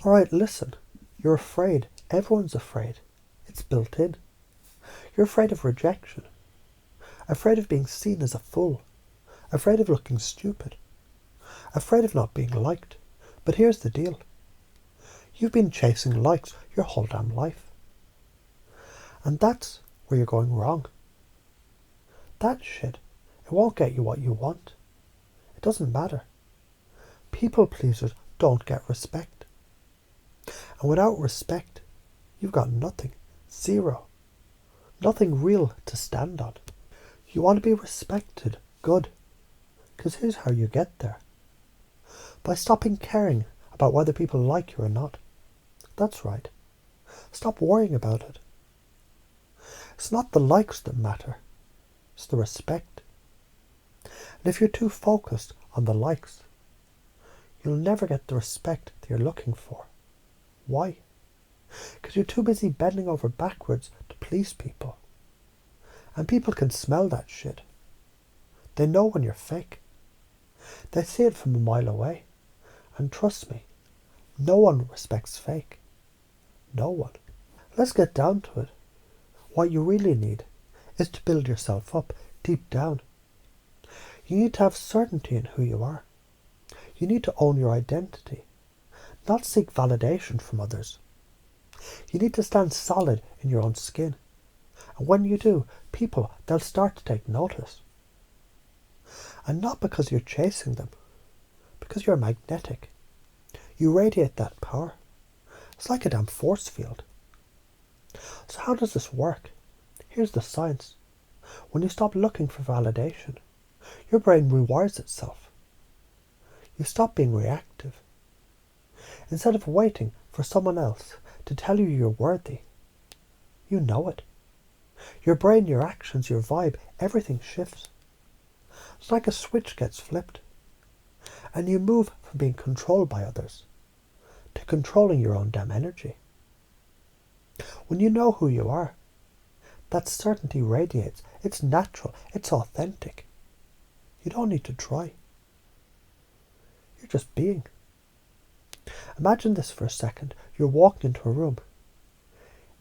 Alright, listen. You're afraid. Everyone's afraid. It's built in. You're afraid of rejection. Afraid of being seen as a fool. Afraid of looking stupid. Afraid of not being liked. But here's the deal. You've been chasing likes your whole damn life. And that's where you're going wrong. That shit, it won't get you what you want. It doesn't matter. People pleasers don't get respect. And without respect, you've got nothing. Zero. Nothing real to stand on. You want to be respected. Good. Because here's how you get there. By stopping caring about whether people like you or not. That's right. Stop worrying about it. It's not the likes that matter. It's the respect. And if you're too focused on the likes, you'll never get the respect that you're looking for. Why? Because you're too busy bending over backwards to please people. And people can smell that shit. They know when you're fake. They see it from a mile away. And trust me, no one respects fake. No one. Let's get down to it. What you really need is to build yourself up deep down. You need to have certainty in who you are. You need to own your identity, not seek validation from others. You need to stand solid in your own skin. And when you do, people, they'll start to take notice. And not because you're chasing them, because you're magnetic. You radiate that power. It's like a damn force field. So how does this work? Here's the science. When you stop looking for validation, your brain rewires itself. You stop being reactive. Instead of waiting for someone else to tell you you're worthy, you know it. Your brain, your actions, your vibe, everything shifts. It's like a switch gets flipped. And you move from being controlled by others to controlling your own damn energy. When you know who you are, that certainty radiates. It's natural. It's authentic. You don't need to try. You're just being. Imagine this for a second. You're walking into a room.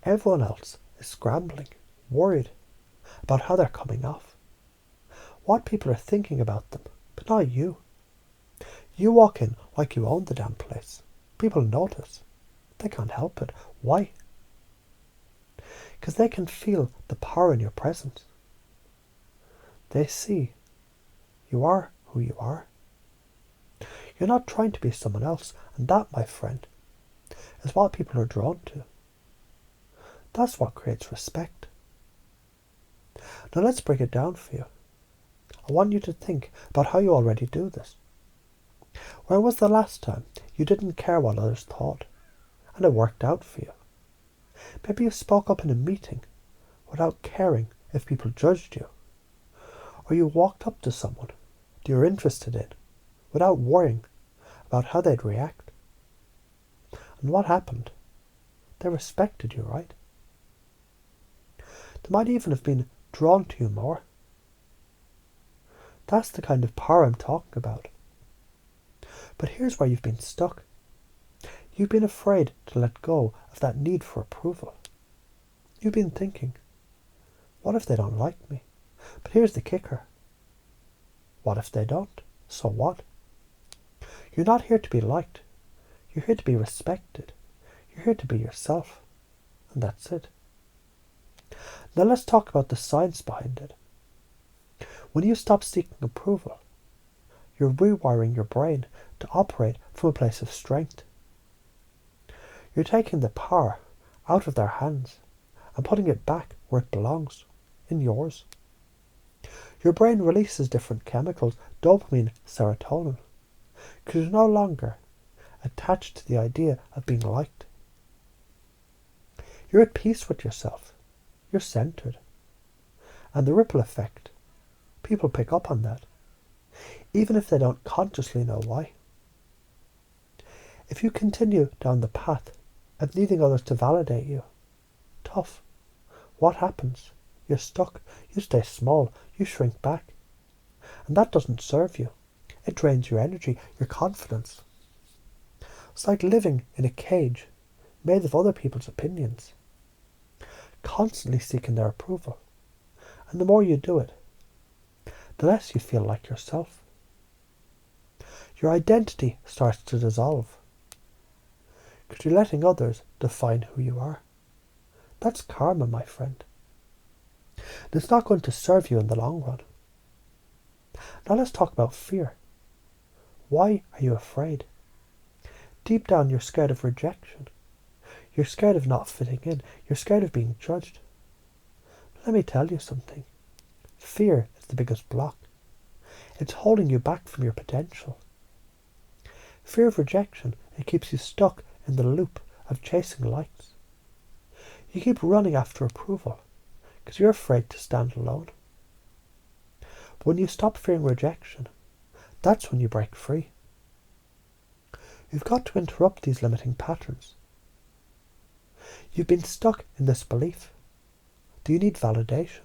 Everyone else is scrambling, worried about how they're coming off, what people are thinking about them, but not you. You walk in like you own the damn place. People notice. They can't help it. Why? Because they can feel the power in your presence. They see you are who you are. You're not trying to be someone else, and that, my friend, is what people are drawn to. That's what creates respect. Now let's break it down for you. I want you to think about how you already do this. When was the last time you didn't care what others thought, and it worked out for you? Maybe you spoke up in a meeting without caring if people judged you. Or you walked up to someone that you're interested in without worrying about how they'd react. And what happened? They respected you, right? They might even have been drawn to you more. That's the kind of power I'm talking about. But here's where you've been stuck. You've been afraid to let go of that need for approval. You've been thinking, what if they don't like me? But here's the kicker. What if they don't? So what? You're not here to be liked. You're here to be respected. You're here to be yourself. And that's it. Now let's talk about the science behind it. When you stop seeking approval, you're rewiring your brain to operate from a place of strength. You're taking the power out of their hands and putting it back where it belongs, in yours. Your brain releases different chemicals, dopamine, serotonin, because you're no longer attached to the idea of being liked. You're at peace with yourself. You're centered. And the ripple effect, people pick up on that, even if they don't consciously know why. If you continue down the path of needing others to validate you, tough. What happens? You're stuck. You stay small. You shrink back. And that doesn't serve you. It drains your energy, your confidence. It's like living in a cage made of other people's opinions, constantly seeking their approval. And the more you do it, the less you feel like yourself. Your identity starts to dissolve because you're letting others define who you are. That's karma, my friend. And it's not going to serve you in the long run. Now let's talk about fear. Why are you afraid? Deep down, you're scared of rejection. You're scared of not fitting in. You're scared of being judged. Let me tell you something. Fear is the biggest block. It's holding you back from your potential. Fear of rejection, it keeps you stuck in the loop of chasing likes. You keep running after approval because you're afraid to stand alone. But when you stop fearing rejection, that's when you break free. You've got to interrupt these limiting patterns. You've been stuck in this belief. Do you need validation?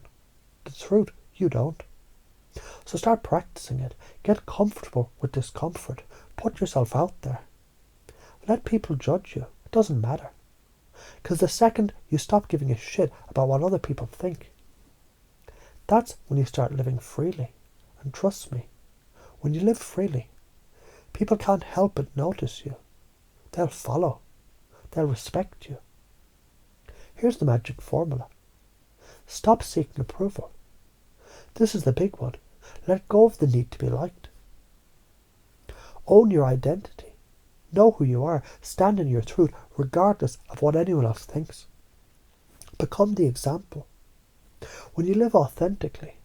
The truth, you don't. So start practicing it. Get comfortable with discomfort. Put yourself out there. Let people judge you. It doesn't matter. Because the second you stop giving a shit about what other people think, that's when you start living freely. And trust me, when you live freely, people can't help but notice you. They'll follow. They'll respect you. Here's the magic formula. Stop seeking approval. This is the big one. Let go of the need to be liked. Own your identity. Know who you are. Stand in your truth, regardless of what anyone else thinks. Become the example. When you live authentically,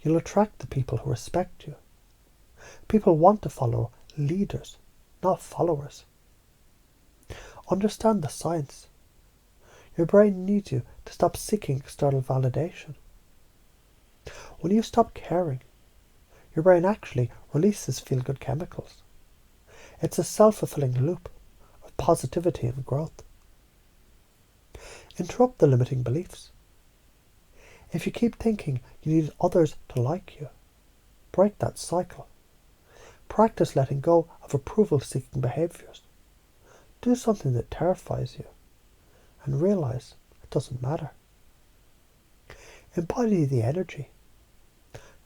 you'll attract the people who respect you. People want to follow leaders, not followers. Understand the science. Your brain needs you to stop seeking external validation. When you stop caring, your brain actually releases feel-good chemicals. It's a self-fulfilling loop of positivity and growth. Interrupt the limiting beliefs. If you keep thinking you need others to like you, break that cycle. Practice letting go of approval-seeking behaviours. Do something that terrifies you and realize it doesn't matter. Embody the energy.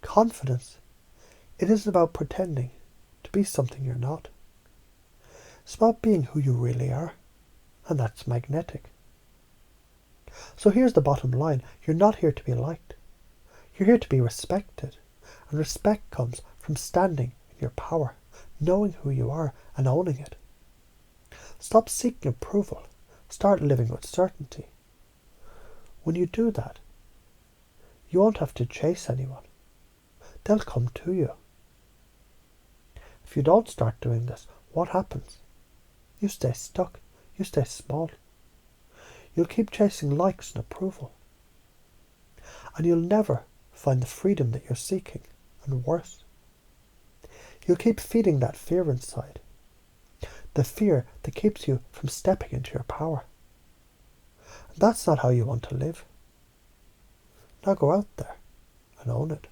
Confidence. It isn't about pretending to be something you're not. It's about being who you really are, and that's magnetic. So here's the bottom line. You're not here to be liked. You're here to be respected. And respect comes from standing in your power, knowing who you are and owning it. Stop seeking approval. Start living with certainty. When you do that, you won't have to chase anyone. They'll come to you. If you don't start doing this, what happens? You stay stuck. You stay small. You'll keep chasing likes and approval. And you'll never find the freedom that you're seeking, and worse. You'll keep feeding that fear inside. The fear that keeps you from stepping into your power. And that's not how you want to live. Now go out there and own it.